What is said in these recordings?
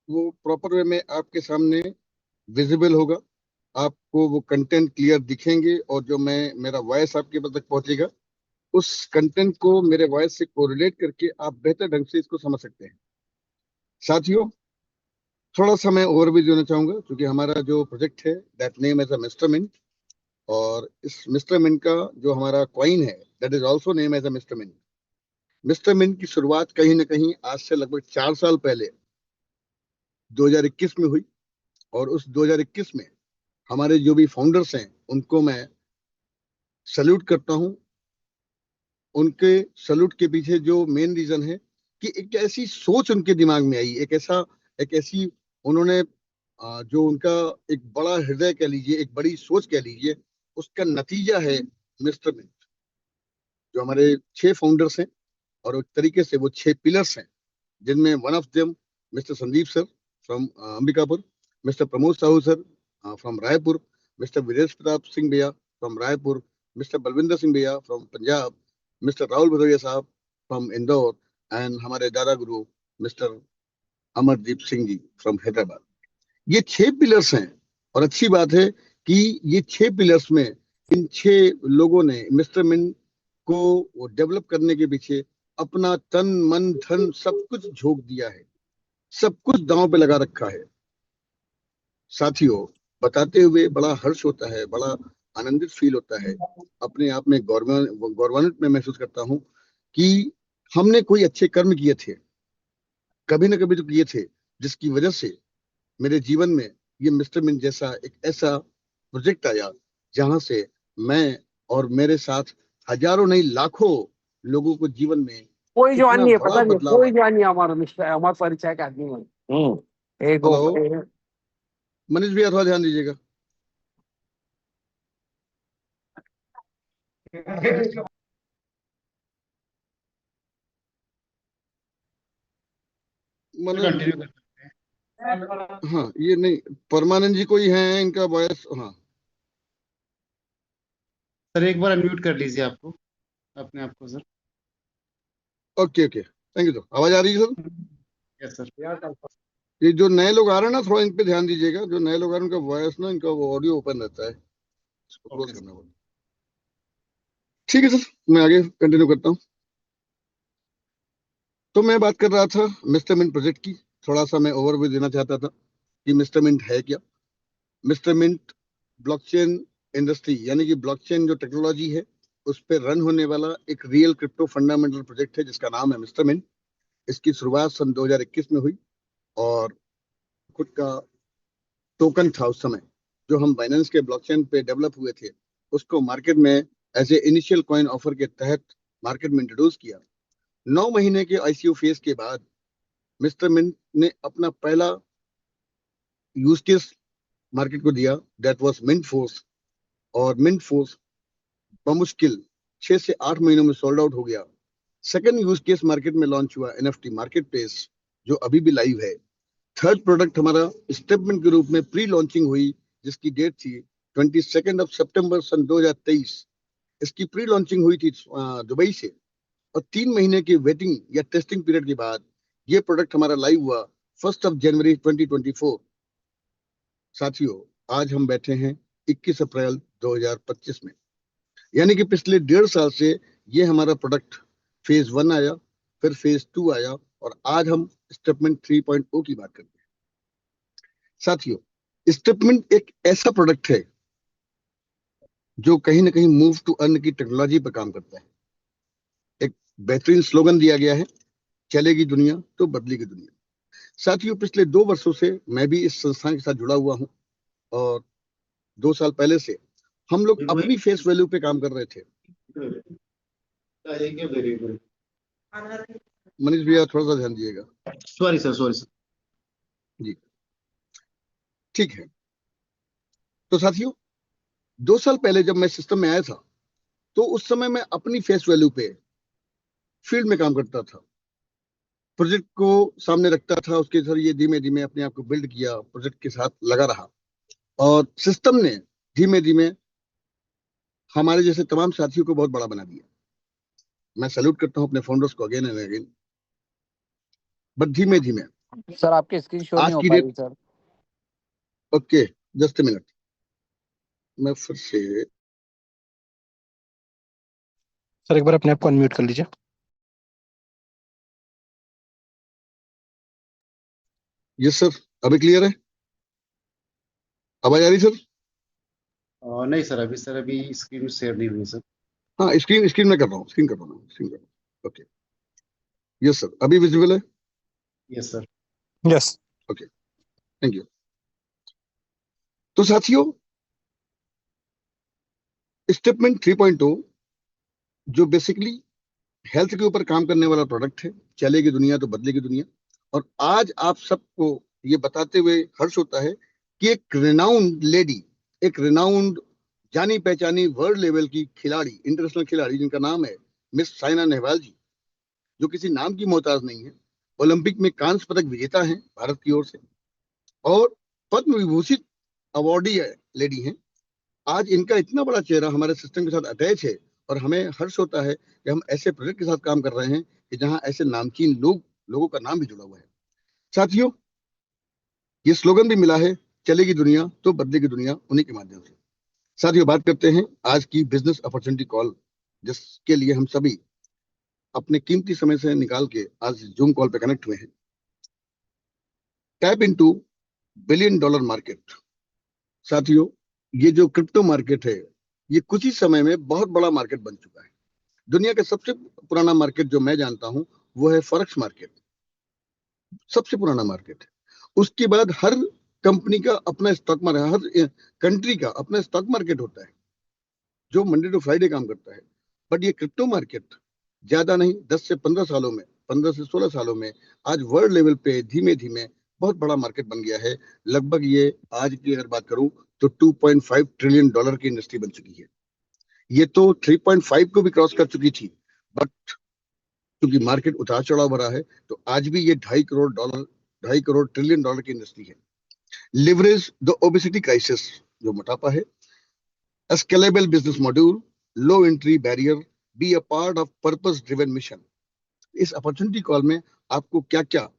वो proper way में आपके सामने विजिबल होगा, आपको वो कंटेंट क्लियर दिखेंगे, और जो मैं मेरा वॉइस आपके पास तक पहुंचेगा, उस कंटेंट को मेरे वॉइस से कोरिलेट करके आप बेहतर ढंग से इसको समझ सकते हैं। साथियों, थोड़ा सा मैं ओवरव्यू देना चाहूंगा, क्योंकि हमारा जो प्रोजेक्ट है that name as a mister mint, और इस मिस्टर मिंट का जो हमारा कॉइन है that is also name as a mister mint. Mister mint की शुरुआत कहीं ना कहीं आज से लगभग 4 साल पहले 2021 में हुई, और उस 2021 में हमारे जो भी फाउंडर्स हैं उनको मैं सल्यूट करता हूं। उनके सल्यूट के पीछे जो मेन रीजन है कि एक ऐसी सोच उनके दिमाग में आई, एक ऐसी उन्होंने जो उनका एक बड़ा हृदय कह लीजिए, एक बड़ी सोच कह लीजिए, उसका नतीजा है मिस्टर मिंट। जो हमारे 6 फाउंडर्स हैं, और एक तरीके से वो 6 पिलर्स हैं, जिनमें one of them mister Sandeep sir from Ambikapur, mister Pramod Sahu sir from Raipur, mister Viresh Pratap Singh भैया फ्रॉम रायपुर, मिस्टर बलविंदर सिंह भैया from Punjab, mister Rahul Bhadauria sahab from Indore, and हमारे दादा गुरु मिस्टर अमरदीप सिंह जी फ्रॉम हैदराबाद। ये 6 पिलर्स हैं, और अच्छी बात है कि ये 6 पिलर्स में इन 6 लोगों ने मिस्टर मिन को डेवलप करने के पीछे अपना तन मन धन सब कुछ झोंक दिया है, सब कुछ दांव पे लगा रखा है। साथियों, बताते हुए बड़ा हर्ष होता है, बड़ा आनंदित फील होता है, अपने आप में गौरवान्वित मैं महसूस करता हूँ कि हमने कोई अच्छे कर्म किए थे, कभी ना कभी तो किए थे, जिसकी वजह से मेरे जीवन में ये मिस्टर मिन जैसा एक ऐसा प्रोजेक्ट आया, जहां से मैं और मेरे साथ हजारों नहीं लाखों लोगों को जीवन में कोई जवान इतना नहीं है, बड़ा पता नहीं बदलाव कोई आया। जवान नहीं है हमारा मिस्टर, हमारे परिचय का आदमी एक हेलो वो- मनीष भैया, थोड़ा ध्यान दीजिएगा। मनोज, कंटिन्यू कर सकते हैं। हाँ ये नहीं, परमानंद जी कोई हैं, इनका वॉयस, हाँ। सर एक बार अनम्यूट कर लीजिए आपको, अपने आप को sir. Okay okay, thank you. Sir आवाज आ रही है सर? Yes sir. ये जो नए लोग आ रहे हैं ना, थोड़ा इन पे ध्यान दीजिएगा। जो नए लोग आ रहे हैं उनका वॉयस ना, इनका वो ऑडियो ओपन रहता है, इसको क्लोज ओके सर। करना पड़ता है। ठीक है सर, मैं आगे कंटिन्यू करता हूँ। तो मैं बात कर रहा था मिस्टर मिंट प्रोजेक्ट की। थोड़ा सा मैं ओवरव्यू देना चाहता था कि मिस्टर मिंट है क्या। मिस्टर मिंट ब्लॉकचेन इंडस्ट्री, यानी कि ब्लॉकचेन जो टेक्नोलॉजी है उस पर रन होने वाला एक रियल क्रिप्टो फंडामेंटल प्रोजेक्ट है, जिसका नाम है मिस्टर मिंट। इसकी शुरुआत सन 2021 में हुई, और खुद का टोकन था उस समय, जो हम बाइनेंस के ब्लॉकचेन पे डेवलप हुए थे, उसको मार्केट में as a initial coin offer के तहत मार्केट में इंट्रोड्यूस किया। 9 महीने के आईसीओ फेज के बाद मिस्टर मिंट ने अपना पहला यूज केस मार्केट को दिया, दैट वाज मिंट फोर्स। और मिंट फोर्स बमुश्किल 6 से 8 महीनों में सोल्ड आउट हो गया। सेकंड यूज केस मार्केट में लॉन्च हुआ, एनएफटी मार्केट प्लेस, जो अभी भी लाइव है। थर्ड प्रोडक्ट हमारा स्टेपमेंट के रूप में प्री लॉन्चिंग हुई, जिसकी डेट थी 22 सितंबर सन 2023। इसकी प्री लॉन्चिंग हुई थी दुबई से, और 3 महीने की वेटिंग या टेस्टिंग पीरियड के बाद ये प्रोडक्ट हमारा लाइव हुआ 1 जनवरी 2024। साथियों, आज हम बैठे हैं 21 अप्रैल 2025 में, यानी कि पिछले 1.5 साल से ये हमारा प्रोडक्ट फेज 1 आया, फिर फेज 2 आया, और आज हम स्टेपमेंट 3.0 की बात करते हैं। साथियों, स्टेपमेंट एक ऐसा प्रोडक्ट है जो कहीं ना कहीं मूव टू अर्न की टेक्नोलॉजी पर काम करता है। एक बेहतरीन स्लोगन दिया गया है, चलेगी दुनिया तो बदलेगी दुनिया। साथियों, पिछले 2 वर्षों से मैं भी इस संस्थान के साथ जुड़ा हुआ हूं, और 2 साल पहले से हम लोग अपनी फेस वैल्यू पे काम कर रहे थे। मनीष भैया, थोड़ा सा ध्यान दिएगा। Sorry sir, sorry sir. जी, ठीक है। तो साथियों, 2 साल पहले जब मैं सिस्टम में आया था, तो उस समय मैं अपनी फेस वैल्यू पे फील्ड में काम करता था, प्रोजेक्ट को सामने रखता था, उसके जरिए धीमे धीमे अपने आप को बिल्ड किया, प्रोजेक्ट के साथ लगा रहा, और सिस्टम ने धीमे धीमे हमारे जैसे तमाम साथियों को बहुत बड़ा बना दिया। मैं सैल्यूट करता हूं अपने फाउंडर्स को अगेन एंड अगेन। बट धीमे धीमे सर आपकी स्क्रीन शो नहीं आज हो की पा डेट, रही सर। ओके, जस्ट मिनट, मैं फिर से, सर एक बार अपने आप को अनम्यूट कर लीजिए। यस सर, अभी क्लियर है, आवाज आ रही सर? नहीं सर, अभी स्क्रीन शेयर नहीं हुई सर। हाँ, स्क्रीन स्क्रीन में कर रहा हूँ, स्क्रीन कर रहा हूँ, स्क्रीन कर रहा हूँ, ओके। यस सर, अभी विजिबल है? Yes sir. Yes. Okay, thank you. तो साथियों, स्टेटमेंट 3.0 जो बेसिकली हेल्थ के ऊपर काम करने वाला प्रोडक्ट है, चलेगी दुनिया तो बदलेगी दुनिया। और आज आप सबको ये बताते हुए हर्ष होता है कि एक रिनाउंड लेडी, एक रिनाउंड जानी पहचानी वर्ल्ड लेवल की खिलाड़ी, इंटरनेशनल खिलाड़ी, जिनका नाम है मिस साइना नेहवाल जी, जो किसी नाम की मोहताज नहीं है, ओलंपिक में कांस्य पदक विजेता हैं भारत की ओर से, और पद्म विभूषित अवार्डी लेडी हैं। आज इनका इतना बड़ा चेहरा हमारे सिस्टम के साथ अटैच है, और हमें हर्ष होता है कि हम ऐसे प्रोजेक्ट के साथ काम कर रहे हैं कि जहां ऐसे नामचीन लोगों का नाम भी जुड़ा हुआ है। साथियों, ये स्लोगन भी मिला है, चलेगी दुनिया तो बदलेगी दुनिया, उन्हीं के माध्यम से। साथियों, बात करते हैं आज की बिजनेस अपॉर्चुनिटी कॉल, जिसके लिए हम सभी अपने कीमती समय से निकाल के आज जूम कॉल पे कनेक्ट हुए हैं। Tap into billion dollar market. साथियों, ये जो क्रिप्टो मार्केट है, ये कुछ ही समय में बहुत बड़ा मार्केट बन चुका है। दुनिया का सबसे पुराना मार्केट जो मैं जानता हूं वो है फॉरेक्स मार्केट, सबसे पुराना मार्केट है। उसके बाद हर कंपनी का अपना स्टॉक मार्केट, हर कंट्री का अपना स्टॉक मार्केट होता है जो मंडे टू फ्राइडे काम करता है। बट ये क्रिप्टो मार्केट ज्यादा नहीं, 10 से 15 सालों में, 15 से 16 सालों में आज वर्ल्ड लेवल पे धीमे धीमे बहुत बड़ा मार्केट बन गया है। लगभग ये आज की अगर बात करूं तो 2.5 ट्रिलियन डॉलर की इंडस्ट्री बन चुकी है। ये तो 3.5 को भी क्रॉस कर चुकी थी, बट क्योंकि मार्केट उतार चढ़ाव भरा है तो आज भी ये 2.5 crore dollar, 2.5 crore trillion dollar की इंडस्ट्री है। लिवरेज द ओबेसिटी क्राइसिस, जो मोटापा है, scalable business module, low entry barrier, be a part of purpose driven mission. इस अपॉर्चुनिटी कॉल में आपको क्या क्या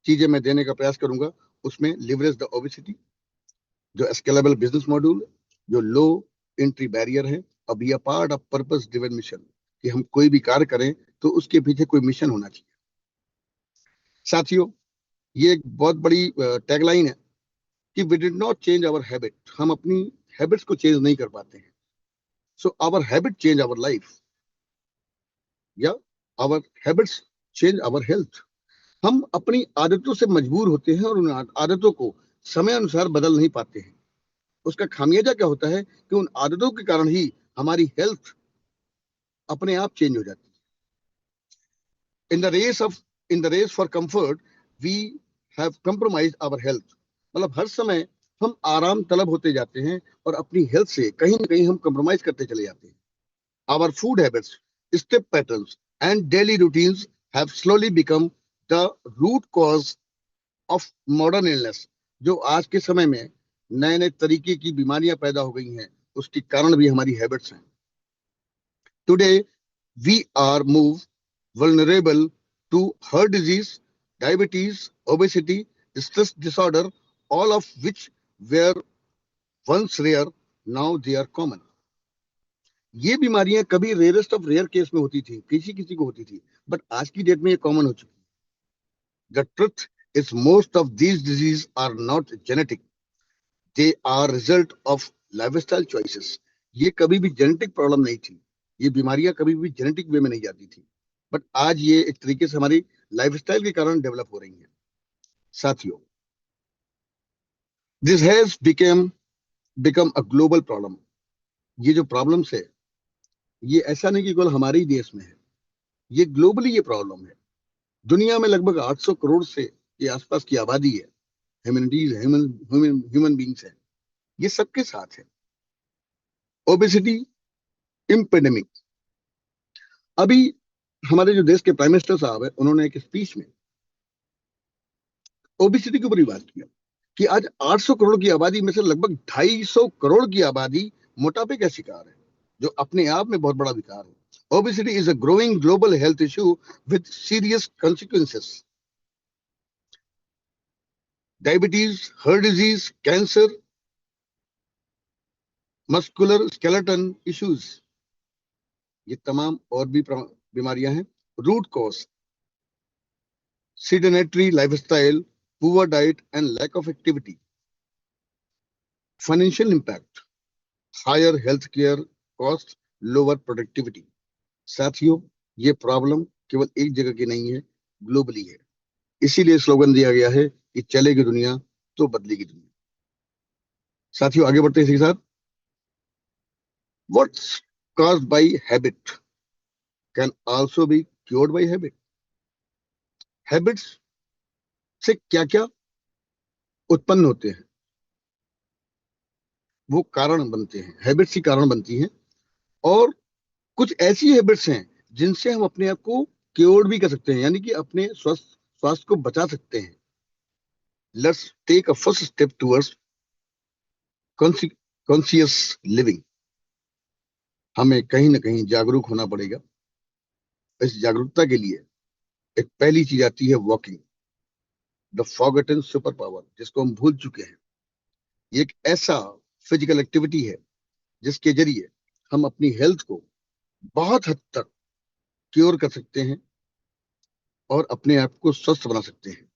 चीजें मैं देने का प्रयास करूंगा, उसमें लिवरेज द ओबेसिटी, जो स्केलेबल बिजनेस मॉड्यूल, जो लो एंट्री बैरियर है, और be a part of purpose driven mission, कि हम कोई भी कार्य करें तो उसके पीछे कोई मिशन होना चाहिए। साथियों, ये एक बहुत बड़ी टैगलाइन है कि we did not change our habit, हम अपनी हैबिट्स को चेंज नहीं कर पाते हैं। So our habit change our life, या our habits change our health. हम अपनी आदतों से मजबूर होते हैं और उन आदतों को समय अनुसार बदल नहीं पाते हैं। उसका खामियाजा क्या होता है कि उन आदतों के कारण ही हमारी हेल्थ अपने आप चेंज हो जाती है। In the race for comfort we have compromise our health. मतलब हर समय हम आराम तलब होते जाते हैं और अपनी हेल्थ से कहीं ना कहीं हम कंप्रोमाइज करते चले जाते हैं। Our food habits, step patterns and daily routines have slowly become the root cause of modern illness. जो आज के समय में नए नए तरीके की बीमारियां पैदा हो गई हैं, उसके कारण भी हमारी हैबिट्स हैं। Today we are move vulnerable to heart disease, diabetes, obesity, stress disorder, all of which were once rare, now they are common. ये बीमारियां कभी रेयरेस्ट ऑफ रेयर केस में होती थी, किसी किसी को होती थी, बट आज की डेट में ये कॉमन हो चुकी है। The truth is most of these disease are not genetic, they are result of lifestyle choices. ये कभी भी जेनेटिक प्रॉब्लम नहीं थी, ये बीमारियां कभी भी जेनेटिक वे में नहीं जाती थी, बट आज ये एक तरीके से हमारी लाइफस्टाइल के कारण डेवलप हो रही है। साथियों, this has become a global problem. ये जो प्रॉब्लम्स है, ये ऐसा नहीं कि केवल हमारे ही देश में है, ये ग्लोबली ये प्रॉब्लम है। दुनिया में लगभग 800 करोड़ से के आसपास की आबादी है, ह्यूमैनिटीज, ह्यूमन बींग्स है, ये सबके साथ है। ओबेसिटी इम्पेडेमिक। अभी हमारे जो देश के प्राइम मिनिस्टर साहब है, उन्होंने एक स्पीच में ओबेसिटी के ऊपर ही बात किया कि आज 800 करोड़ की आबादी में से लगभग 250 करोड़ की आबादी मोटापे का शिकार है, जो अपने आप में बहुत बड़ा विकार है। Obesity is a growing global health issue with serious consequences. Diabetes, heart disease, cancer, muscular skeleton issues, ये तमाम और भी बीमारियां हैं। Root cause, sedentary lifestyle, poor diet and lack of activity. Financial impact, higher healthcare cost, lower productivity. साथियों, ये problem केवल एक जगह की नहीं है, ग्लोबली है। इसीलिए स्लोगन दिया गया है कि चलेगी दुनिया तो बदलेगी दुनिया। साथियों, आगे बढ़ते हैं इसी के साथ। What's caused by habit can also be cured by habit. Habits से क्या क्या उत्पन्न होते हैं, वो कारण बनते हैं। हैबिट्स ही कारण बनती हैं, और कुछ ऐसी हैबिट्स हैं जिनसे हम अपने आप को क्योर भी कर सकते हैं, यानी कि अपने स्वास्थ्य को बचा सकते हैं। Let's take a first step towards conscious living. हमें कहीं ना कहीं जागरूक होना पड़ेगा। इस जागरूकता के लिए एक पहली चीज आती है walking, the forgotten super power, जिसको हम भूल चुके हैं। ये एक ऐसा फिजिकल एक्टिविटी है जिसके जरिए हम अपनी हेल्थ को बहुत हद तक क्योर कर सकते हैं और अपने आप को स्वस्थ बना सकते हैं।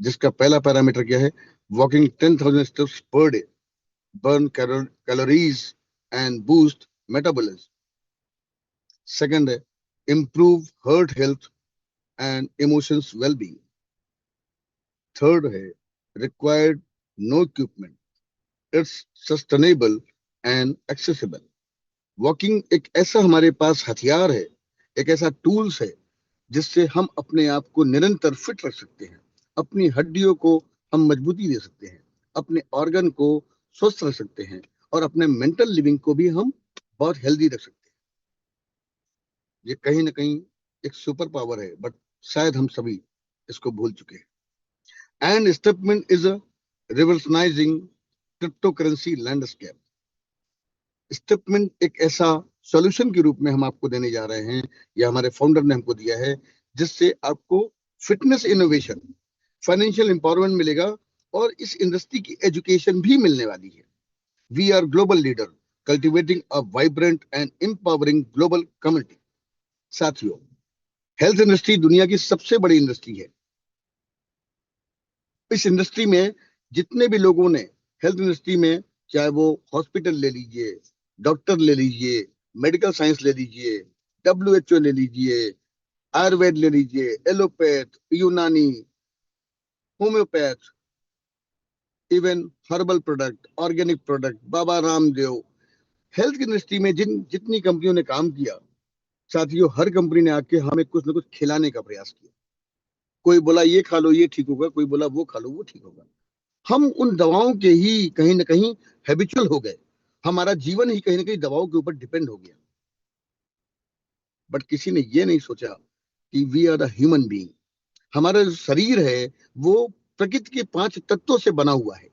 जिसका पहला पैरामीटर क्या है? Walking 10,000 steps per day burn calories and boost metabolism. Second है improve heart health and emotions well-being. Third है required no equipment. It's sustainable and accessible. Walking एक ऐसा हमारे पास हथियार है, एक ऐसा टूल्स है जिससे हम अपने आप को निरंतर फिट रख सकते हैं, अपनी हड्डियों को हम मजबूती दे सकते हैं, अपने ऑर्गन को स्वस्थ रख सकते हैं, और अपने मेंटल लिविंग को भी हम बहुत हेल्दी रख सकते हैं। ये कहीं ना कहीं एक सुपर पावर है, बट शायद हम सभी इसको भूल चुके हैं। And statement is a revolutionising crypto currency landscape. Statement एक ऐसा सॉल्यूशन के रूप में हम आपको देने जा रहे हैं, या हमारे फाउंडर ने हमको दिया है, जिससे आपको फिटनेस इनोवेशन, फाइनेंशियल एम्पावरमेंट मिलेगा, और इस इंडस्ट्री की एजुकेशन भी मिलने वाली है। We are global leader cultivating a vibrant and empowering global community. साथियों, हेल्थ इंडस्ट्री दुनिया की सबसे बड़ी इंडस्ट्री है। इस इंडस्ट्री में जितने भी लोगों ने हेल्थ इंडस्ट्री में, चाहे वो हॉस्पिटल ले लीजिए, डॉक्टर ले लीजिए, मेडिकल साइंस ले लीजिए, WHO ले लीजिए, आयुर्वेद ले लीजिए, allopath, Unani, homeopath, even herbal product, organic product, Baba Ramdev, health industry में जितनी कंपनियों ने काम किया, साथियों, हर कंपनी ने आके हमें कुछ ना कुछ खिलाने का प्रयास किया। कोई बोला ये खा लो ये ठीक होगा, कोई बोला वो खा लो वो ठीक होगा। हम उन दवाओं के ही कहीं ना कहीं हैबिचुअल हो गए। हमारा जीवन ही कहीं ना कहीं दवाओं के ऊपर डिपेंड हो गया। बट किसी ने ये नहीं सोचा कि we are the human being. हमारा जो शरीर है वो प्रकृति के 5 तत्वों से बना हुआ है।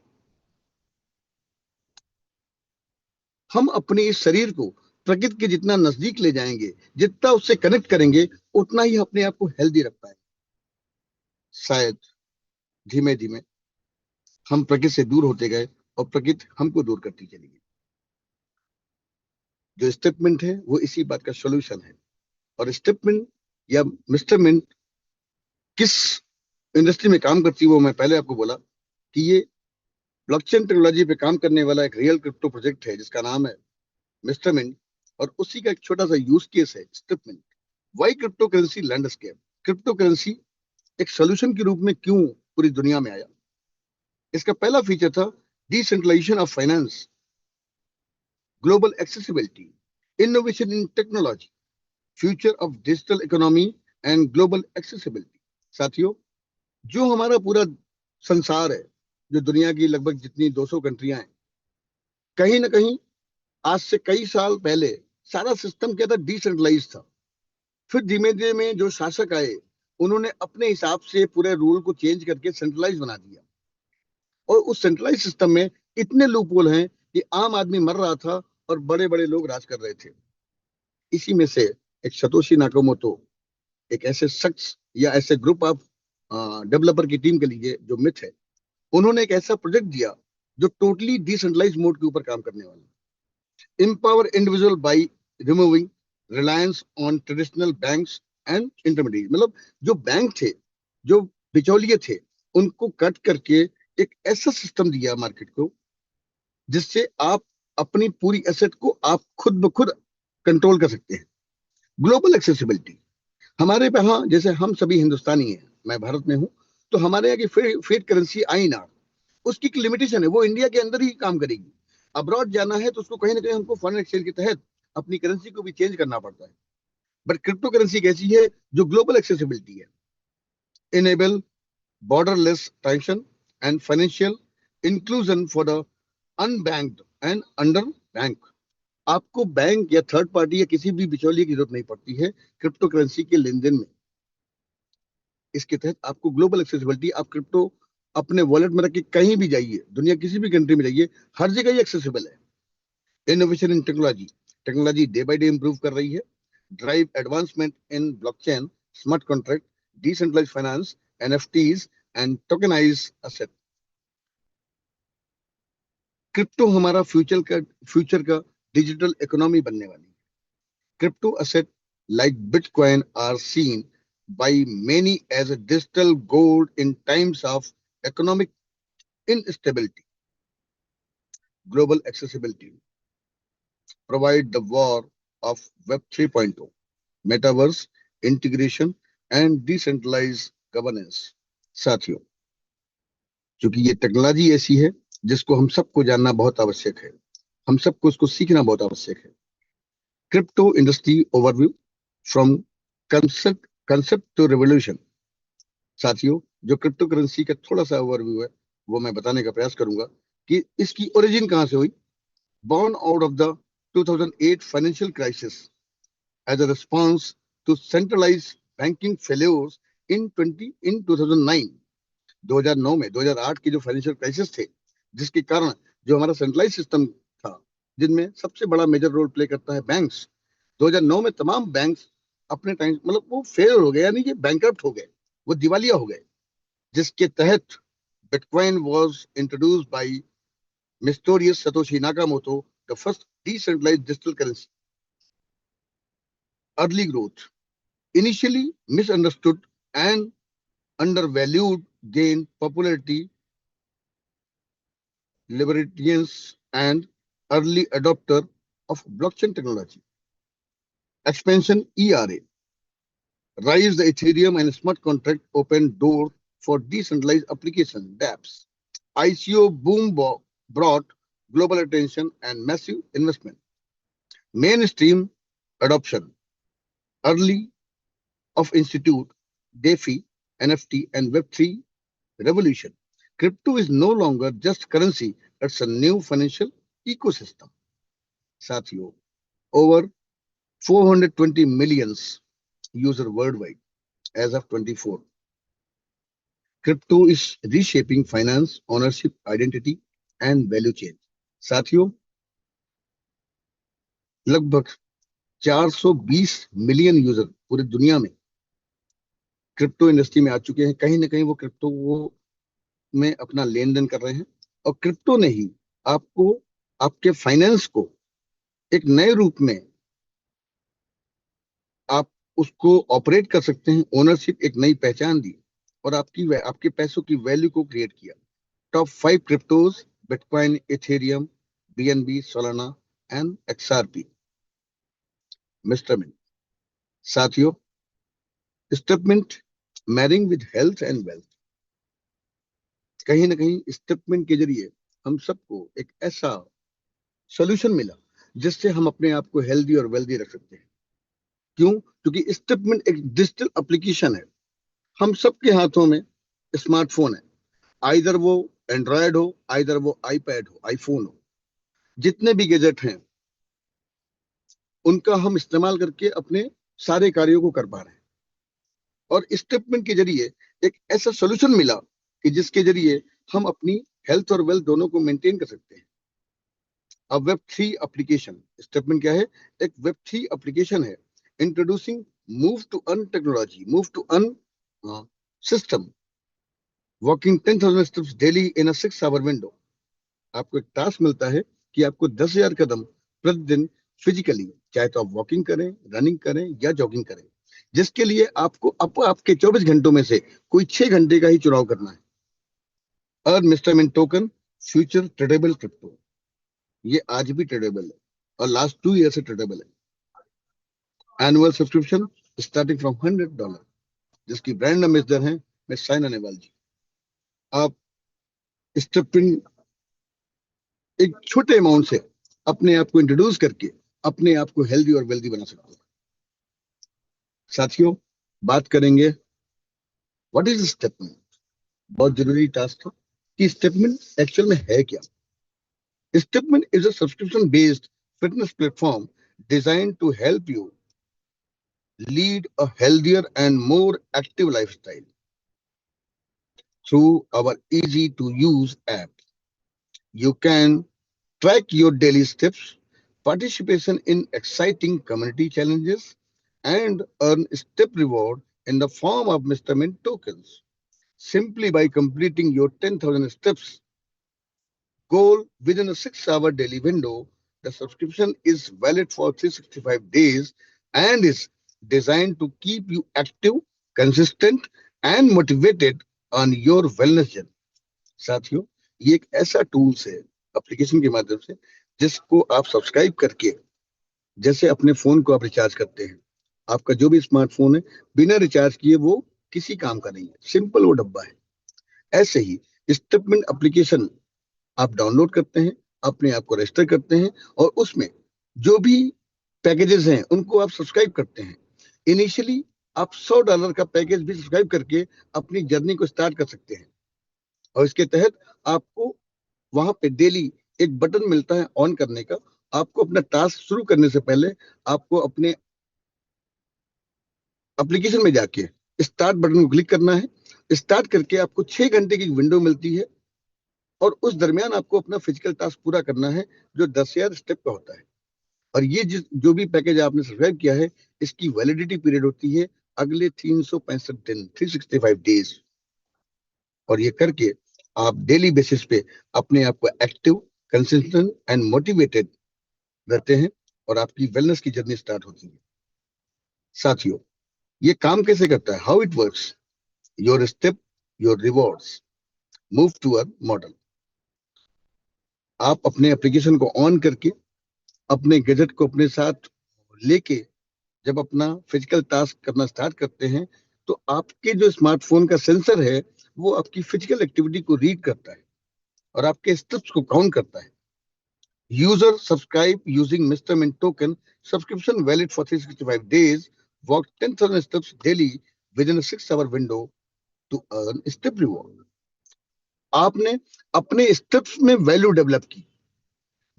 हम अपने इस शरीर को प्रकृति के जितना नजदीक ले जाएंगे, जितना उससे कनेक्ट करेंगे, उतना ही अपने आप को हेल्दी रख पाएंगे। शायद धीमे धीमे हम प्रकृति से दूर होते गए और प्रकृति हमको दूर करती चली गई। जो स्टेटमेंट है वो इसी बात का सॉल्यूशन है। और स्टेटमेंट या मिस्टर मिंट किस इंडस्ट्री में काम करती है, वो मैं पहले आपको बोला कि ये ब्लॉकचेन टेक्नोलॉजी पे काम करने वाला एक रियल क्रिप्टो प्रोजेक्ट है जिसका नाम है मिस्टर मिंट, और उसी का एक छोटा सा यूज केस है statement. Why crypto currency landscape? Crypto currency एक सोल्यूशन के रूप में क्यों पूरी दुनिया में आया? इसका पहला फीचर था decentralisation of finance, global accessibility, innovation in technology, future of digital economy and global accessibility. साथियों, जो हमारा पूरा संसार है, जो दुनिया की लगभग जितनी 200 कंट्रियां हैं, कहीं ना कहीं आज से कई साल पहले सारा सिस्टम क्या था? डिसेंट्रलाइज था। फिर धीमे धीमे जो शासक आए, उन्होंने अपने हिसाब से पूरे रूल को चेंज करके सेंट्रलाइज बना दिया, और उस सेंट्रलाइज सिस्टम में इतने लूपहोल हैं कि आम आदमी मर रहा था और बड़े बड़े लोग राज कर रहे थे। इसी में से एक सतोशी नाकामोटो, एक ऐसे शख्स या ऐसे ग्रुप ऑफ डेवलपर की टीम के लिए जो मिथ है, उन्होंने एक ऐसा प्रोजेक्ट दिया जो टोटली डिसेंट्रलाइज मोड के ऊपर काम करने वाला है। Empower individual by removing reliance on traditional banks and intermediate, मतलब जो बैंक थे, जो बिचौलिए थे, उनको कट करके एक ऐसा सिस्टम दिया मार्केट को जिससे आप अपनी पूरी एसेट को आप खुद ब खुद कंट्रोल कर सकते हैं। ग्लोबल एक्सेसिबिलिटी, हमारे यहाँ जैसे हम सभी हिंदुस्तानी हैं, मैं भारत में हूं, तो हमारे यहाँ की फेड करेंसी INR, उसकी एक लिमिटेशन है, वो इंडिया के अंदर ही काम करेगी। अब्रॉड जाना है तो उसको कहीं ना कहीं हमको फॉरेन एक्सचेंज के तहत अपनी करेंसी को भी चेंज करना पड़ता है। बट क्रिप्टो करेंसी एक ऐसी है जो ग्लोबल एक्सेसिबिलिटी है, enable borderless transaction and financial inclusion for the unbanked and underbanked। आपको बैंक या थर्ड पार्टी या किसी भी बिचौलिए की जरूरत नहीं पड़ती है क्रिप्टो करेंसी के लेन देन में। इसके तहत आपको ग्लोबल एक्सेसिबिलिटी, आप क्रिप्टो अपने वॉलेट में रख के कहीं भी जाइए, दुनिया किसी भी कंट्री में जाइए, हर जगह ही एक्सेसिबल है। Innovation in technology, technology day by day improve कर रही है। Drive advancement in blockchain, smart contract, decentralised finance, NFTs and tokenised asset. Crypto हमारा फ्यूचर का डिजिटल इकोनॉमी बनने वाली है। Crypto asset like bitcoin are seen by many as a digital gold in times of economic instability। Global accessibility provide the war of Web 3.0, metaverse integration and decentralized governance। साथियों, क्योंकि ये technology ऐसी है जिसको हम सबको जानना बहुत आवश्यक है, हम सबको उसको सीखना बहुत आवश्यक है। Crypto industry overview from concept to revolution. साथियों, जो क्रिप्टो करेंसी का थोड़ा सा ओवरव्यू है वो मैं बताने का प्रयास करूंगा कि इसकी ओरिजिन कहां से हुई। Born out of the 2008 financial crisis as a response to centralized banking failures in 2009। 2009 में 2008 की जो फाइनेंशियल क्राइसिस थे, जिसके कारण जो हमारा सेंट्रलाइज सिस्टम था, जिनमें सबसे बड़ा मेजर रोल प्ले करता है बैंक्स, 2009 में तमाम बैंक्स अपने टाइम मतलब वो फेल हो गए, यानी कि बैंकरप्ट हो गए, वो दिवालिया हो गए, जिसके तहत bitcoin was introduced by Mysterious Satoshi Nakamoto, the first decentralized digital currency। Early growth, initially misunderstood and undervalued, gained popularity, libertarians and early adopter of blockchain technology। Expansion, ERA, rise the Ethereum and smart contract opened door for decentralized application, dApps। ICO boom brought global attention and massive investment। Mainstream adoption, early of institute, DeFi, NFT and Web3 revolution। Crypto is no longer just currency, it's a new financial ecosystem। साथियों, over 420 millions user worldwide as of 24। Crypto is reshaping finance, ownership, identity and value chain। साथियों, लगभग 420 million user पूरी दुनिया में crypto industry में आ चुके हैं। कहीं ना कहीं वो क्रिप्टो में अपना लेन देन कर रहे हैं, और क्रिप्टो ने ही आपको, आपके फाइनेंस को एक नए रूप में आप उसको ऑपरेट कर सकते हैं, ओनरशिप एक नई पहचान दी और आपके पैसों की वैल्यू को क्रिएट किया। Top 5 cryptos, bitcoin, Ethereum, BNB, Solana and XRP। Mister mint, साथियों, statement marrying with health and wealth. कहीं ना कहीं स्टेटमेंट के जरिए हम सबको एक ऐसा सोल्यूशन मिला जिससे हम अपने आप को हेल्दी और वेल्दी रख सकते हैं। क्यों? क्योंकि स्टेटमेंट एक डिजिटल एप्लीकेशन है। हम सबके हाथों में स्मार्टफोन है, आइदर वो एंड्रॉयड हो, आइदर वो आईपैड हो, आईफोन हो, जितने भी गैजेट हैं उनका हम इस्तेमाल करके अपने सारे कार्यों को कर पा रहे हैं। और स्टेटमेंट के जरिए एक ऐसा सोल्यूशन मिला कि जिसके जरिए हम अपनी हेल्थ और वेल्थ दोनों को मेंटेन कर सकते हैं। अब Web3 एप्लीकेशन, स्टेटमेंट क्या है? एक Web3 एप्लीकेशन है, introducing move to earn technology, move to earn system. Walking 10,000 steps daily in a 6 hour window. आपको एक टास्क मिलता है कि आपको 10,000 कदम प्रतिदिन फिजिकली, चाहे तो आप वॉकिंग करें, रनिंग करें या जॉगिंग करें, जिसके लिए आपको आपके 24 घंटों में से कोई 6 घंटे का ही चुनाव करना है। Earn Mister Mint token future tradeable crypto, ये आज भी ट्रेडेबल है और लास्ट 2 ईयर से ट्रेडेबल है। एनुअल सब्सक्रिप्शन स्टार्टिंग फ्रॉम $100, जिसकी ब्रांड एम्बेसडर हैं मिस साइना नेहवाल जी। आप स्टेपिंग एक छोटे अमाउंट से अपने आप को इंट्रोड्यूस करके अपने आप को हेल्दी और वेल्दी बना सकते हैं। साथियों, बात करेंगे व्हाट इज स्टेपमेंट। बहुत जरूरी टास्क था कि स्टेपमेंट एक्चुअल में है क्या। Statement is a subscription based fitness platform design to help you lead a healthier and more active lifestyle through our easy to use app. You can track your daily steps, participation in exciting community challenges, and earn step reward in the form of Mr. Mint tokens. Simply by completing your 10,000 steps goal within a 6 hour daily window, the subscription is valid for 365 days and is designed to keep you active, consistent, and motivated on your wellness journey. साथियों, ये एक ऐसा tools है application के माध्यम से जिसको आप सब्सक्राइब करके, जैसे अपने फोन को आप रिचार्ज करते हैं, आपका जो भी स्मार्टफोन है बिना रिचार्ज किए वो किसी काम का नहीं है, सिंपल वो डब्बा है। ऐसे ही स्टेपमेंट एप्लीकेशन आप डाउनलोड करते हैं, अपने आप को रजिस्टर करते हैं और उसमें जो भी पैकेजेस हैं उनको आप सब्सक्राइब करते हैं। इनिशियली आप $100 का पैकेज भी सब्सक्राइब करके अपनी जर्नी को स्टार्ट कर सकते हैं और इसके तहत आपको वहां पे डेली एक बटन मिलता है ऑन करने का। आपको अपना टास्क शुरू करने से पहले आपको अपने एप्लीकेशन में जाके स्टार्ट बटन को क्लिक करना है। स्टार्ट करके आपको 6 घंटे की विंडो मिलती है और उस दरमियान आपको अपना फिजिकल टास्क पूरा करना है जो 10,000 स्टेप का होता है। और ये जो भी पैकेज आपने सब्सक्राइब किया है इसकी वैलिडिटी पीरियड होती है अगले 365 दिन, 365 डेज। और ये करके आप डेली बेसिस पे अपने आप को एक्टिव, कंसिस्टेंट एंड मोटिवेटेड रहते हैं और आपकी वेलनेस की जर्नी स्टार्ट होती है। साथियों, ये काम कैसे करता है, how it works. Your step your rewards move to a model. आप अपने एप्लीकेशन को ऑन करके अपने गैजेट को अपने साथ लेके जब अपना फिजिकल टास्क करना स्टार्ट करते हैं तो आपके जो स्मार्टफोन का सेंसर है वो आपकी फिजिकल एक्टिविटी को रीड करता है और आपके स्टेप्स को काउंट करता है। User subscribe using Mister Mint token, subscription valid for 365 days, walk 10,000 steps daily within a 6 hour window to earn step reward। आपने अपने स्टेप्स में वैल्यू डेवलप की,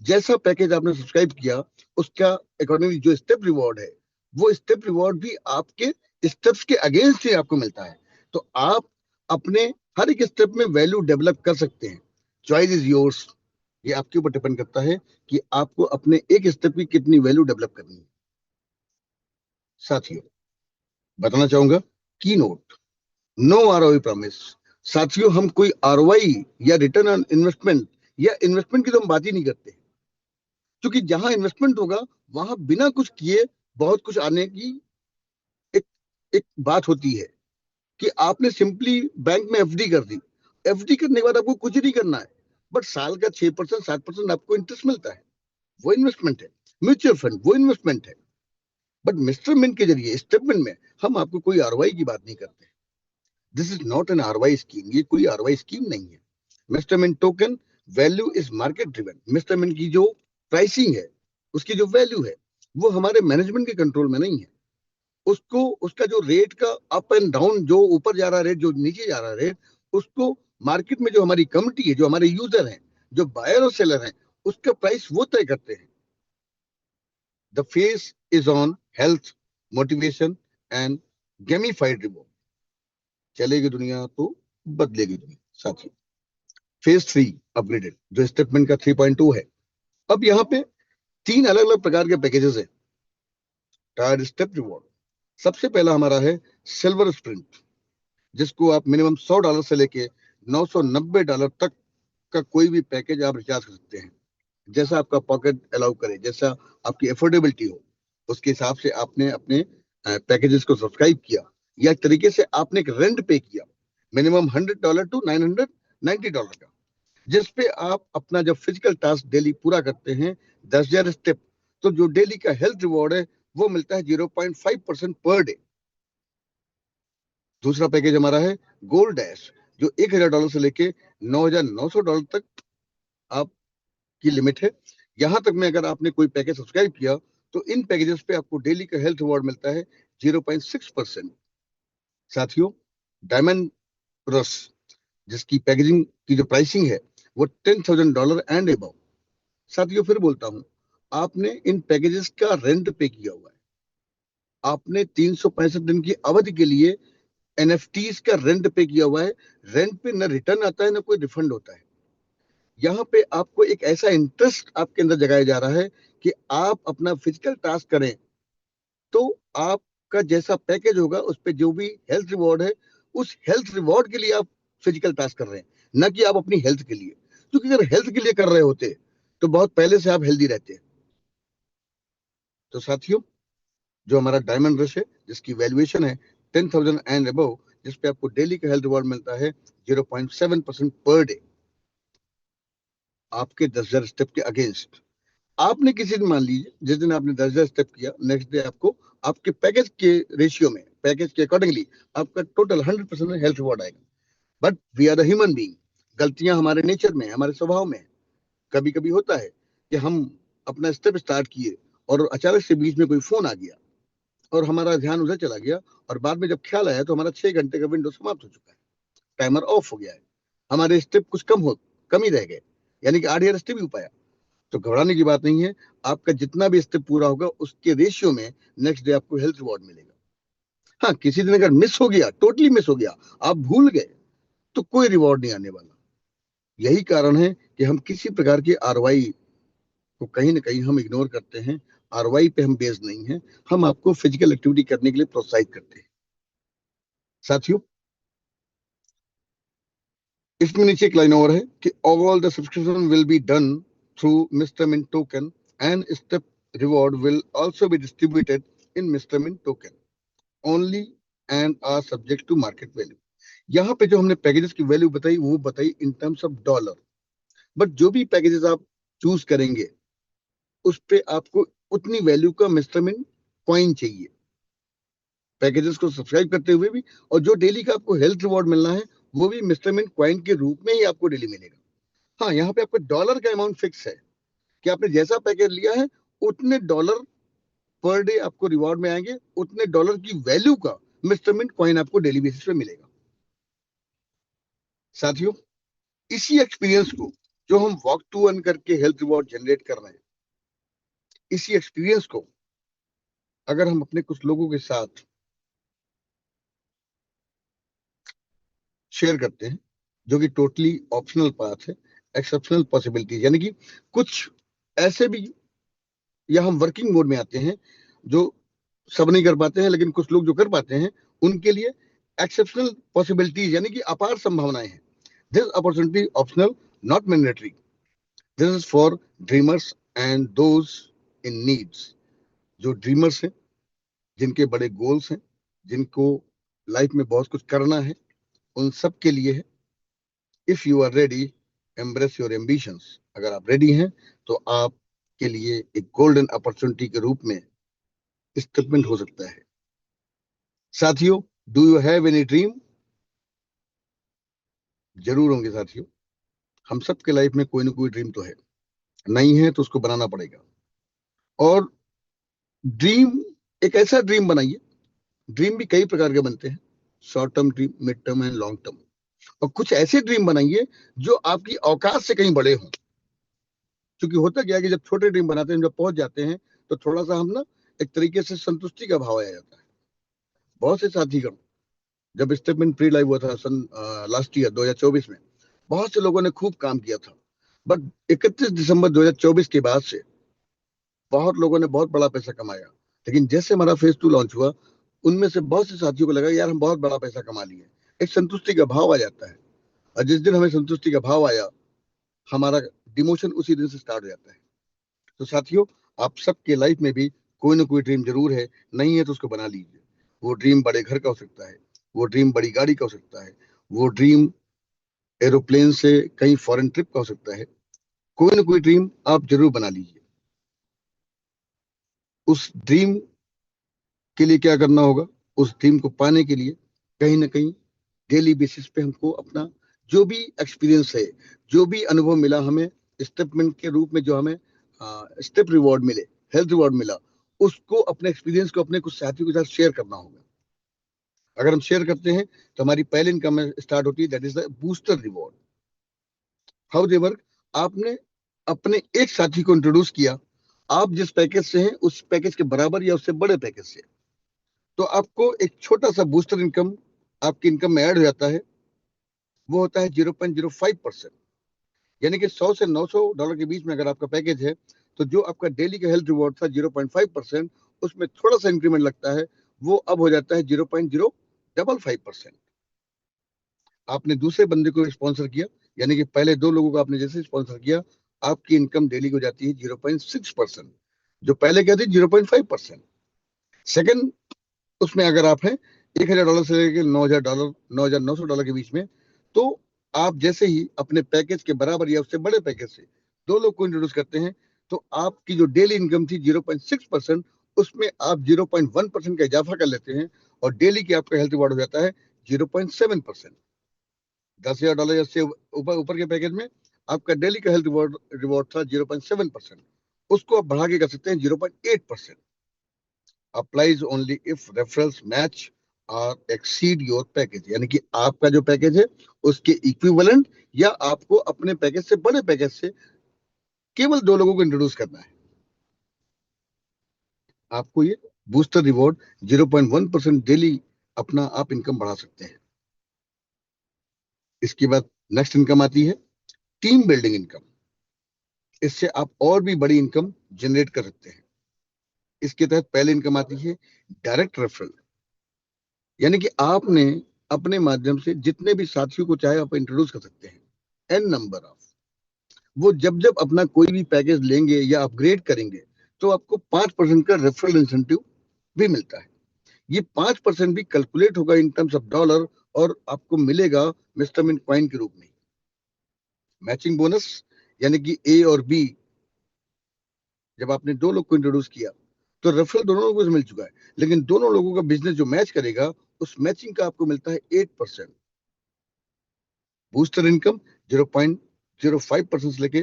जैसा पैकेज आपने सब्सक्राइब किया उसका अकॉर्डिंगली जो स्टेप रिवॉर्ड है वो स्टेप रिवॉर्ड भी आपके स्टेप्स के अगेंस्ट ही आपको मिलता है। तो आप अपने हर एक स्टेप में वैल्यू डेवलप कर सकते हैं। Choice is yours. ये आपके ऊपर डिपेंड करता है कि आपको अपने एक स्टेप की कितनी वैल्यू डेवलप करनी है। साथियों, बताना चाहूंगा की नोट, नो आरओआई प्रॉमिस। साथियों, हम कोई आरओआई या रिटर्न ऑन इन्वेस्टमेंट या इन्वेस्टमेंट की तो हम बात ही नहीं करते, क्योंकि जहां इन्वेस्टमेंट होगा वहां बिना कुछ किए बहुत कुछ आने की एक एक बात होती है कि आपने सिंपली बैंक में एफडी कर दी। एफडी करने के बाद आपको कुछ नहीं करना है, बट साल का 6% 7% आपको इंटरेस्ट मिलता है, वो इन्वेस्टमेंट है। म्यूचुअल फंड वो इन्वेस्टमेंट है। बट मिस्टर मिंट के जरिए स्टेटमेंट में हम आपको कोई आरओआई की बात नहीं करते। This is not an ROI scheme, ये कोई आरओआई स्कीम नहीं है। Mister Mint token value is market driven. Mister mint की जो प्राइसिंग है, उसकी जो वैल्यू है वो हमारे मैनेजमेंट के कंट्रोल में नहीं है। उसको उसका जो रेट का अप एंड डाउन, जो ऊपर जा रहा रेट, जो नीचे जा रहा रेट, उसको मार्केट में जो हमारी कमिटी है, जो हमारे यूजर हैं, जो बायर और सेलर हैं, उसका प्राइस वो तय करते हैं। The face is on health, motivation and gamified reward. चलेगी दुनिया तो बदलेगी दुनिया। साथियों, फेज 3 अपग्रेडेड, जो स्टेटमेंट का 3.2 है। अब यहाँ पे 3 अलग अलग प्रकार के पैकेजेस है। टायर स्टेप रिवॉर्ड, सबसे पहला हमारा है सिल्वर स्प्रिंट, जिसको आप मिनिमम $100 से लेके $990 तक का कोई भी पैकेज आप रिचार्ज कर सकते हैं, जैसा आपका पॉकेट अलाउ करे, जैसा आपकी एफोर्डेबिलिटी हो, उसके हिसाब से आपने अपने पैकेजेस को सब्सक्राइब किया, या एक तरीके से आपने एक रेंट पे किया मिनिमम $100 टू $990 का, जिसपे आप अपना जब फिजिकल टास्क डेली पूरा करते हैं 10,000 स्टेप, तो जो डेली का हेल्थ रिवॉर्ड है वो मिलता है 0.5% पर डे। दूसरा पैकेज हमारा है गोल्ड डैश, जो $1,000 से लेके $9,900 तक आपकी लिमिट है। यहां तक में अगर आपने कोई पैकेज सब्सक्राइब किया तो इन पैकेजेस पे आपको डेली का हेल्थ रिवॉर्ड मिलता है 0.6%। साथियों, डायमंड रस, जिसकी पैकेजिंग की जो प्राइसिंग है वो $10,000 एंड अबव। साथियों, फिर बोलता हूं, आपने इन पैकेजेस का रेंट पे किया हुआ है, आपने 365 दिन की अवधि के लिए एनएफटीज का रेंट पे किया हुआ है। रेंट पे न रिटर्न आता है, न कोई रिफंड होता है। यहाँ पे आपको एक ऐसा इंटरेस्ट आपके अंदर जगाया जा रहा है कि आप अपना फिजिकल टास्क करें, तो आपका जैसा पैकेज होगा उस पे जो भी हेल्थ रिवॉर्ड है, उस हेल्थ रिवॉर्ड के लिए आप फिजिकल टास्क कर रहे हैं, न कि आप अपनी हेल्थ के लिए। क्योंकि अगर हेल्थ के लिए कर रहे होते तो बहुत पहले से आप हेल्दी रहते। तो साथियों, जो हमारा डायमंड रश है, जिसकी वैल्यूएशन है 10,000 एंड अबव, जिसपे आपको डेली का हेल्थ रिवॉर्ड मिलता है 0.7% पर डे, आपके 10,000 स्टेप के अगेंस्ट। आपने किसी दिन, मान लीजिए जिस दिन आपने 10,000 स्टेप किया, नेक्स्ट डे आपको आपके पैकेज के रेशियो में, पैकेज के अकॉर्डिंगली आपका टोटल 100% हेल्थ रिवॉर्ड आएगा। But we are the human being, गलतियां हमारे नेचर में, हमारे स्वभाव में। कभी कभी होता है कि हम अपना स्टेप स्टार्ट किए और अचानक से बीच में कोई फोन आ गया और हमारा ध्यान उधर चला गया, और बाद में जब ख्याल आया तो हमारा 6 घंटे का विंडो समाप्त हो चुका है, टाइमर ऑफ हो गया है, हमारे स्टेप कुछ कम ही रह गए, यानी कि 8,000 स्टेप ही हो पाया। तो घबराने की बात नहीं है, आपका जितना भी स्टेप पूरा होगा उसके रेशियो में नेक्स्ट डे आपको हेल्थ रिवॉर्ड मिलेगा। हाँ, किसी दिन अगर मिस हो गया, टोटली मिस हो गया, आप भूल गए, तो कोई रिवॉर्ड नहीं आने वाला। यही कारण है कि हम किसी प्रकार की आरवाई को कहीं ना कहीं हम इग्नोर करते हैं। आरवाई पे हम बेस्ड नहीं है, हम आपको फिजिकल एक्टिविटी करने के लिए प्रोत्साहित करते हैं। साथियों, इसमें नीचे एक लाइन और है कि all the subscription will be done through Mister Mint token and step reward will also be distributed in Mister Mint token only and are subject to market value. यहाँ पे जो हमने पैकेजेस की वैल्यू बताई, वो बताई in terms of dollar. But जो भी पैकेजेस आप चूज करेंगे उस पे आपको उतनी वैल्यू का मिस्टर मिंट कॉइन चाहिए, पैकेजेस को सब्सक्राइब करते हुए भी। और जो डेली का आपको हेल्थ रिवॉर्ड मिलना है वो भी मिस्टर मिंट कॉइन के रूप में ही आपको डेली मिलेगा। हाँ, यहाँ पे आपको डॉलर का अमाउंट फिक्स है कि आपने जैसा पैकेज लिया है उतने डॉलर पर डे आपको रिवॉर्ड में आएंगे, उतने डॉलर की वैल्यू का मिस्टर मिंट कॉइन आपको डेली बेसिस पे मिलेगा। साथियों, इसी एक्सपीरियंस को जो हम वॉक टू अर्न करके हेल्थ रिवॉर्ड जनरेट कर रहे हैं, इसी एक्सपीरियंस को अगर हम अपने कुछ लोगों के साथ शेयर करते हैं, जो कि टोटली ऑप्शनल पाथ है, एक्सेप्शनल पॉसिबिलिटीज, यानी कि कुछ ऐसे भी, या हम वर्किंग मोड में आते हैं जो सब नहीं कर पाते हैं, लेकिन कुछ लोग जो कर पाते हैं उनके लिए एक्सेप्शनल पॉसिबिलिटीज, यानी कि अपार संभावनाएं हैं। This opportunity optional, not mandatory. This is for dreamers and those in needs. जो ड्रीमर्स हैं, जिनके बड़े गोल्स हैं, जिनको लाइफ में बहुत कुछ करना है, उन सब के लिए है। If you are ready, embrace your ambitions. अगर आप रेडी हैं तो आपके लिए एक गोल्डन अपॉर्चुनिटी के रूप में स्टेटमेंट हो सकता है। साथियों, do you have any dream? जरूर होंगे साथियों, हम सबके लाइफ में कोई ना कोई ड्रीम तो है, नहीं है तो उसको बनाना पड़ेगा। और ड्रीम, एक ऐसा ड्रीम बनाइए, ड्रीम भी कई प्रकार के बनते हैं, short term dream, mid term and long term. और कुछ ऐसे ड्रीम बनाइए जो आपकी औकात से कहीं बड़े हों। क्योंकि होता क्या है कि जब छोटे ड्रीम बनाते हैं, जब पहुंच जाते हैं, तो थोड़ा सा हम ना एक तरीके से संतुष्टि का भाव आ जाता है। बहुत से साथीगण, जब स्टेटमेंट प्री लाइव हुआ था सन लास्ट ईयर 2024 में, बहुत से लोगों ने खूब काम किया था। बट 31 दिसंबर 2024 के बाद से बहुत लोगों ने बहुत बड़ा पैसा कमाया। लेकिन जैसे हमारा फेज 2 लॉन्च हुआ, उनमें से बहुत से साथियों को लगा यार हम बहुत बड़ा पैसा कमा लिए, एक संतुष्टि का भाव आ जाता है। और जिस दिन हमें संतुष्टि का भाव आया, हमारा डिमोशन उसी दिन से स्टार्ट हो जाता है। तो साथियों, आप सबके लाइफ में भी कोई ना कोई ड्रीम जरूर है, नहीं है तो उसको बना लीजिए। वो ड्रीम बड़े घर का हो सकता है, वो ड्रीम बड़ी गाड़ी का हो सकता है, वो ड्रीम एरोप्लेन से कहीं फॉरेन ट्रिप का हो सकता है। कोई ना कोई ड्रीम आप जरूर बना लीजिए। उस ड्रीम के लिए क्या करना होगा? उस ड्रीम को पाने के लिए कहीं ना कहीं डेली बेसिस पे हमको अपना जो भी एक्सपीरियंस है, जो भी अनुभव मिला हमें स्टेपमेंट के रूप में, जो हमें स्टेप रिवॉर्ड मिले, हेल्थ रिवॉर्ड मिला, उसको, अपने एक्सपीरियंस को अपने कुछ साथियों के साथ शेयर करना होगा। अगर हम शेयर करते हैं तो हमारी पहली इनकम स्टार्ट होती है, that is the booster reward. How they work? आपने अपने एक साथी को इंट्रोड्यूस किया, आप जिस पैकेज से हैं उस पैकेज के बराबर या उससे बड़े पैकेज से, तो आपको एक छोटा सा बूस्टर इनकम आपकी इनकम में ऐड हो जाता है। वो होता है 0.05%। यानी कि 100 से $900 के बीच में अगर आपका पैकेज है, तो जो आपका डेली का हेल्थ रिवॉर्ड था 0.5%, उसमें थोड़ा सा इंक्रीमेंट लगता है, वो अब हो जाता है 0.055%। आपने दूसरे बंदे को स्पॉन्सर किया, यानी कि पहले दो लोगों को आपने जैसे स्पॉन्सर किया, आपकी इनकम डेली हो जाती है 0.6%, जो पहले क्या थी 0.5%। सेकंड, उसमें अगर आप हैं $1,000 से लेकर $9,000, $9,900 के बीच में, तो आप जैसे ही अपने पैकेज के बराबर या उससे बड़े पैकेज से दो लोग को इंट्रोड्यूस करते हैं, तो आपकी जो डेली इनकम थी 0.6%, उसमें आप 0.1% का इजाफा कर लेते हैं, और डेली की आपका हेल्थ रिवॉर्ड हो जाता है 0.7%। $10,000 या से ऊपर ऊपर के पैकेज में आपका डेली का हेल्थ रिवॉर्ड था 0.7%, उसको आप बढ़ा के कर सकते हैं 0.8%। Applies only if referrals match और एक्सीड योर पैकेज, यानी कि आपका जो पैकेज है उसके इक्विवेलेंट या आपको अपने पैकेज से बड़े पैकेज से केवल दो लोगों को इंट्रोड्यूस करना है। आपको ये बूस्टर रिवॉर्ड 0.1% डेली अपना आप इनकम बढ़ा सकते हैं। इसके बाद नेक्स्ट इनकम आती है टीम बिल्डिंग इनकम। इससे आप और भी बड़ी इनकम जनरेट कर सकते हैं। इसके तहत पहले इनकम आती है डायरेक्ट रेफरल, यानी कि आपने अपने माध्यम से जितने भी साथियों को चाहे आप इंट्रोड्यूस कर सकते हैं, एन नंबर ऑफ। वो जब जब अपना कोई भी पैकेज लेंगे या अपग्रेड करेंगे, तो आपको 5% का रेफरल इंसेंटिव भी मिलता है। ये 5% भी कैलकुलेट होगा इन टर्म्स ऑफ डॉलर, और आपको मिलेगा मिस्टर मिन कॉइन के रूप में। मैचिंग बोनस, यानी कि ए और बी, जब आपने दो लोग को इंट्रोड्यूस किया तो रेफरल दोनों लोगों को मिल चुका है, लेकिन दोनों लोगों का बिजनेस जो मैच करेगा, उस मैचिंग का आपको मिलता है 8%। बूस्टर इनकम 0.05% से लेके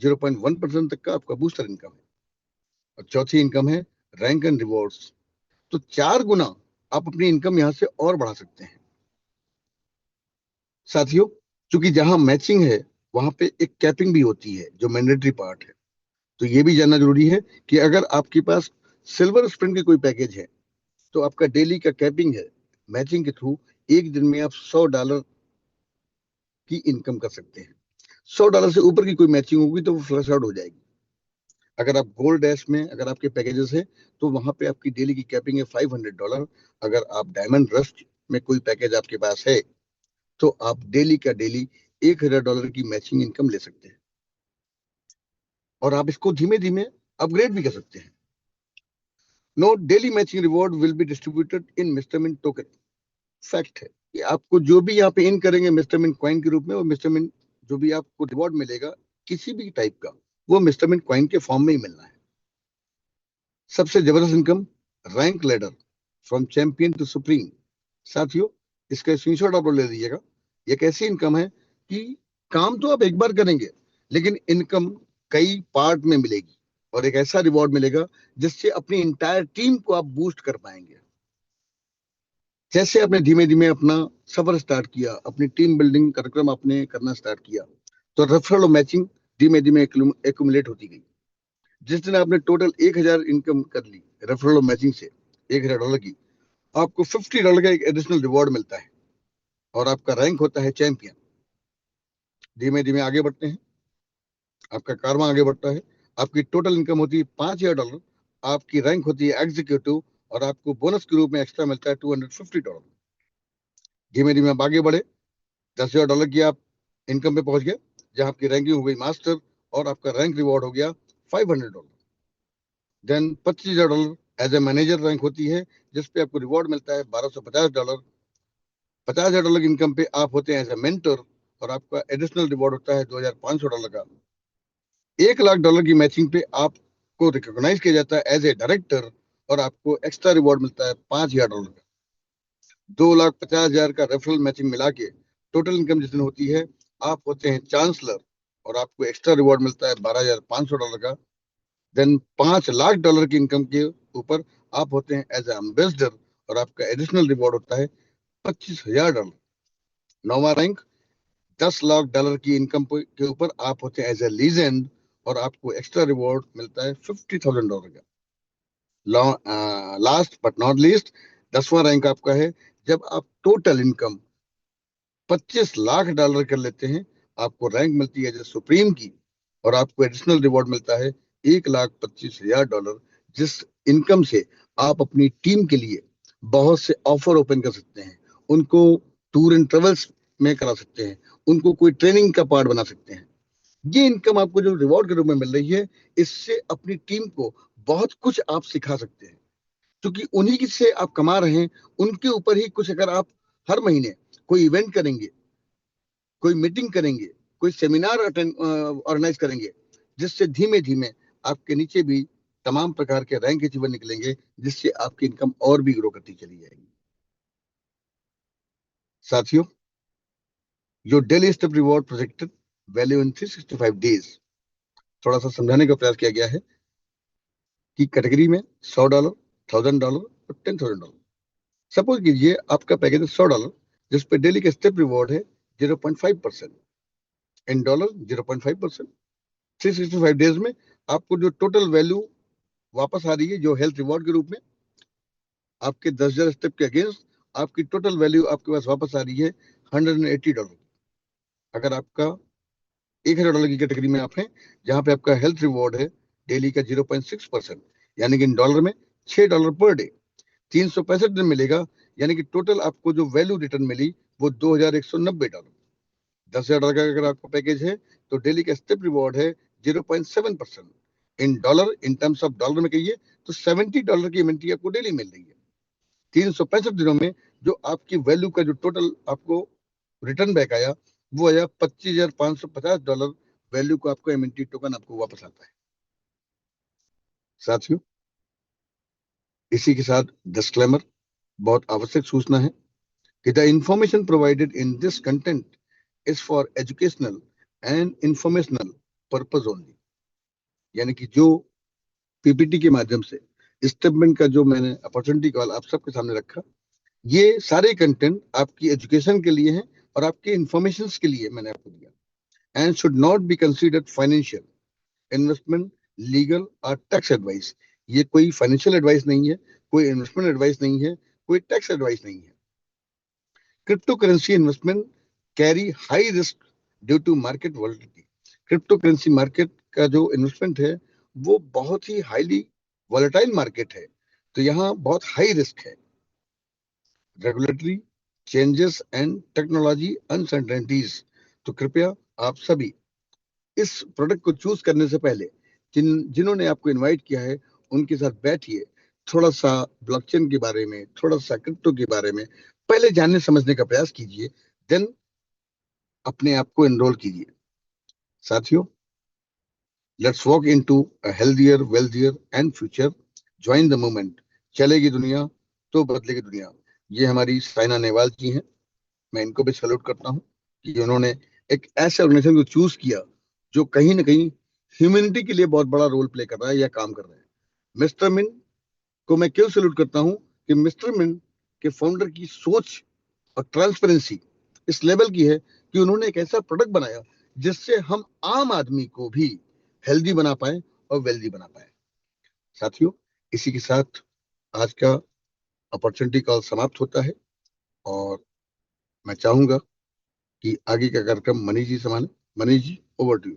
0.1% तक का आपका बूस्टर इनकम है। और चौथी इनकम है रैंक एंड रिवॉर्ड्स। तो 4 गुना आप अपनी इनकम यहां से और बढ़ा सकते हैं। साथियों, चूंकि जहां मैचिंग है वहां पे एक कैपिंग भी होती है जो मैंडेटरी पार्ट है। तो ये भी जानना जरूरी है कि अगर आपके पास सिल्वर स्प्रिंट के कोई पैकेज है, तो आपका डेली का कैपिंग है, मैचिंग के थ्रू एक दिन में आप $100 की इनकम कर सकते हैं। $100 से ऊपर की कोई मैचिंग होगी तो वो फ्लश आउट हो जाएगी। अगर आप गोल्ड डैश में अगर आपके पैकेजेस है, तो वहां पे आपकी डेली की कैपिंग है $500। अगर आप डायमंड रस्ट में कोई पैकेज आपके पास है, तो आप डेली का डेली $1,000 की मैचिंग इनकम ले सकते हैं, और आप इसको धीमे धीमे अपग्रेड भी कर सकते हैं। No daily matching reward will be distributed in Mister Mint token. Fact है कि आपको जो भी यहाँ पे इन करेंगे मिस्टर मिन कॉइन के रूप में, वो मिस्टर मिन जो भी आपको रिवॉर्ड मिलेगा किसी भी टाइप का, वो मिस्टर मिन कॉइन के फॉर्म में ही मिलना है। सबसे जबरदस्त income rank ladder from champion to supreme. साथियों, इसका स्क्रीनशॉट आप लोग ले लीजिएगा। एक ऐसी इनकम है कि काम तो आप एक बार करेंगे, लेकिन इनकम कई पार्ट में मिलेगी, और एक ऐसा रिवॉर्ड मिलेगा जिससे अपनी इंटायर टीम को आप बूस्ट कर पाएंगे। जैसे आपने धीमे धीमे अपना सफर स्टार्ट किया, अपनी टीम बिल्डिंग कार्यक्रम आपने करना स्टार्ट किया, तो रेफरल और मैचिंग धीमे धीमे एक्यूमुलेट होती गई। जिस दिन आपने टोटल 1,000 इनकम कर ली रेफरल और मैचिंग से, $1,000 की, आपको $50 का एक एडिशनल रिवॉर्ड मिलता है, और आपका रैंक होता है चैंपियन। धीमे धीमे आगे बढ़ते हैं, आपका कारवां आगे बढ़ता है। आपकी टोटल इनकम होती है $5,000, आपकी रैंक होती है एग्जीक्यूटिव, और आपको बोनस के रूप में एक्स्ट्रा मिलता है $250। धीमे धीमे आप आगे बढ़े, $10,000 की आप इनकम पे पहुंच गया, जहां आपकी रैंकिंग हो गई मास्टर और आपका रैंक रिवॉर्ड हो गया $500। Then $25,000 as a manager rank होती है, जिसपे आपको रिवॉर्ड मिलता है $1250। $50,000 की इनकम पे आप होते हैं एज ए मेंटर और आपका एडिशनल रिवॉर्ड होता है $2,500 का। $1,00,000 की मैचिंग पे आपको रिकॉग्नाइज किया जाता है एज ए डायरेक्टर और आपको एक्स्ट्रा रिवॉर्ड मिलता है $5,000 का। $2,50,000 का रेफरल मैचिंग मिला के टोटल इनकम जितनी होती है, आप होते हैं चांसलर और आपको एक्स्ट्रा रिवॉर्ड मिलता है $12,500 का। देन $5,00,000 की इनकम के ऊपर आप होते हैं एज ए एम्बेसडर और आपका एडिशनल रिवॉर्ड होता है $25,000। 9वां रैंक $10,00,000 की इनकम के ऊपर आप होते हैं एज ए लीजेंड और आपको एक्स्ट्रा रिवॉर्ड मिलता है $50,000 का। लास्ट बट नॉट लीस्ट 10वां रैंक आपका है जब आप टोटल इनकम $25,00,000 कर लेते हैं, आपको रैंक मिलती है जैसे सुप्रीम की और आपको एडिशनल रिवॉर्ड मिलता है $1,25,000, जिस इनकम से आप अपनी टीम के लिए बहुत से ऑफर ओपन कर सकते हैं, उनको टूर एंड ट्रेवल्स में करा सकते हैं, उनको कोई ट्रेनिंग का पार्ट बना सकते हैं। ये इनकम आपको जो रिवॉर्ड के रूप में मिल रही है, इससे अपनी टीम को बहुत कुछ आप सिखा सकते हैं, क्योंकि उन्हीं से आप कमा रहे हैं। उनके ऊपर ही कुछ अगर आप हर महीने कोई इवेंट करेंगे, कोई मीटिंग करेंगे, कोई सेमिनार ऑर्गेनाइज करेंगे, जिससे धीमे धीमे आपके नीचे भी तमाम प्रकार के रैंक अचीवर निकलेंगे, जिससे आपकी इनकम और भी ग्रो करती चली जाएगी। साथियों, your daily step reward projected value in 365 days, थोड़ा सा समझाने का प्रयास किया गया है कि कैटेगरी में $100, $1,000 और $10,000। सपोज कीजिए आपका पैकेज है $100, जिसपे डेली का स्टेप रिवॉर्ड है 0.5%, इन डॉलर 0.5%। 365 डेज में आपको जो टोटल वैल्यू वापस आ रही है, जो हेल्थ रिवॉर्ड के रूप में आपके 10,000 स्टेप के अगेंस्ट आपकी टोटल वैल्यू आपके पास वापस आ रही है $180। अगर आपका $1,000 की कैटेगरी में आप हैं, जहां पे आपका हेल्थ रिवॉर्ड है डेली का 0.6%, यानी कि इन डॉलर में $6 पर डे, 365 दिन मिलेगा, यानी कि टोटल आपको जो वैल्यू रिटर्न मिली वो $2,190। $10,000 का अगर आपका पैकेज है तो डेली का स्टेप रिवॉर्ड है 0.7%, in dollar, in terms of dollar में कहिए तो $70 की इन्वेंट्री आपको डेली मिल रही है। 365 दिनों में जो आपकी वैल्यू का जो टोटल आपको रिटर्न बैक आया वो आया $25,550। वैल्यू को आपको इन्वेंट्री टोकन आपको वापस आता है। साथियों, इसी के साथ डिस्क्लेमर, बहुत आवश्यक सूचना है कि the information provided in this content is for educational and informational purpose only, यानी कि जो पीपीटी के माध्यम से स्टेटमेंट का जो मैंने अपॉर्चुनिटी कॉल आप सबके सामने रखा, ये सारे कंटेंट आपकी एजुकेशन के लिए हैं और आपके इंफॉर्मेशन के लिए मैंने आपको दिया, and should not be considered financial, investment, legal और टैक्स एडवाइस। ये कोई फाइनेंशियल एडवाइस नहीं है, कोई इन्वेस्टमेंट एडवाइस नहीं है, कोई टैक्स एडवाइस नहीं है। Crypto currency investment carry high risk due to market volatility. Crypto currency market का जो इन्वेस्टमेंट है वो बहुत ही हाईली वॉलेटाइल मार्केट है, तो यहाँ बहुत हाई रिस्क है। Regulatory changes and technology uncertainties, तो कृपया आप सभी इस प्रोडक्ट को चूज करने से पहले जिन्होंने आपको इनवाइट किया है उनके साथ बैठिए, थोड़ा सा ब्लॉकचेन के बारे में, थोड़ा सा क्रिप्टो के बारे में पहले जानने समझने का प्रयास कीजिए, देन अपने आप को एनरोल कीजिए। साथियों, let's walk into a healthier, wealthier and future. Join the movement. चलेगी दुनिया तो बदलेगी दुनिया। ये हमारी साइना नेहवाल जी हैं, मैं इनको भी सैल्यूट करता हूँ कि उन्होंने एक ऐसे ऑर्गेनाइजेशन को चूज किया जो कहीं ना कहीं ह्यूमैनिटी के लिए बहुत बड़ा रोल प्ले कर रहा है या काम कर रहा है। मिस्टर मिन को मैं क्यों सैल्यूट करता हूं कि मिस्टर मिन के फाउंडर की सोच और ट्रांसपेरेंसी इस लेवल की है कि उन्होंने एक ऐसा प्रोडक्ट बनाया जिससे हम आम आदमी को भी हेल्दी बना पाए और वेल्दी बना पाए। साथियों, इसी के साथ आज का अपॉर्चुनिटी कॉल समाप्त होता है और मैं चाहूंगा कि आगे का कार्यक्रम Manish ji संभालें। Manish ji, over to you.